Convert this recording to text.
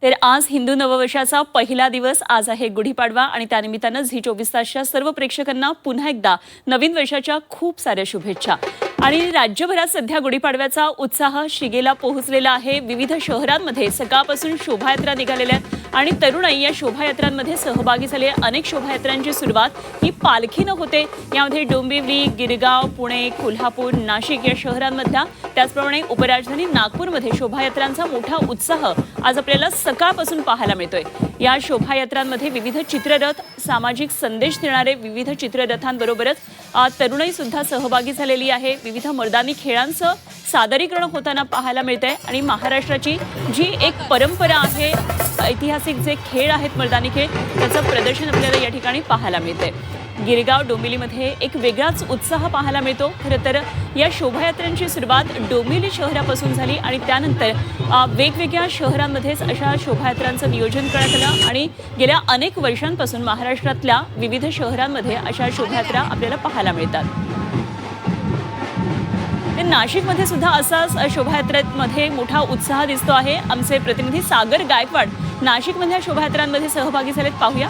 तर आज हिंदू नववर्षाचा पहिला दिवस आज आहे गुढीपाडवा आणि त्यानिमित्तानं झी 24 तासच्या सर्व प्रेक्षकांना पुन्हा एकदा नवीन वर्षाच्या खूप साऱ्या शुभेच्छा। आणि राज्यभरात सध्या गुढीपाडव्याचा उत्साह शिगेला पोहोचलेला आहे। विविध शहरांमध्ये सकाळपासून शोभायात्रा निघालेल्या आहेत आणि तरुणाई या शोभायात्रांमध्ये सहभागी झाले। अनेक शोभायात्रांची सुरुवात ही पालखीने होते। यामध्ये डोंबिवली, गिरगाव, पुणे, कोल्हापूर, नाशिक या शहरांमधल्या त्याचप्रमाणे उपराजधानी नागपूरमध्ये शोभायात्रांचा मोठा उत्साह आज आपल्याला सकाळपासून पाहायला मिळतोय। या शोभायात्रांमध्ये विविध चित्ररथ, सामाजिक संदेश देणारे विविध चित्ररथांबरोबरच तरुणाई सुद्धा सहभागी झालेली आहे। विविध मर्दानी खेळांचं सादरीकरण होताना पाहायला मिळतंय आणि महाराष्ट्राची जी एक परंपरा आहे, ऐतिहासिक जे खेळ आहेत मर्दानी खेळ, त्याचं प्रदर्शन आपल्याला या ठिकाणी पाहायला मिळतंय। गिरगाव डोंबिवलीमध्ये एक वेगळाच उत्साह पाहायला मिळतो। खरं तर या शोभायात्रांची सुरुवात डोंबिवली शहरापासून झाली आणि त्यानंतर वेगवेगळ्या शहरांमध्येच अशा शोभायात्रांचं नियोजन करण्यात आलं आणि गेल्या अनेक वर्षांपासून महाराष्ट्रातल्या विविध शहरांमध्ये अशा शोभायात्रा आपल्याला पाहायला मिळतात। नाशिकमध्ये सुद्धा असाच शोभायात्रेमध्ये मोठा उत्साह दिसतो आहे। आमचे प्रतिनिधी सागर गायकवाड नाशिकमधल्या शोभायात्रांमध्ये सहभागी झालेत, पाहूया।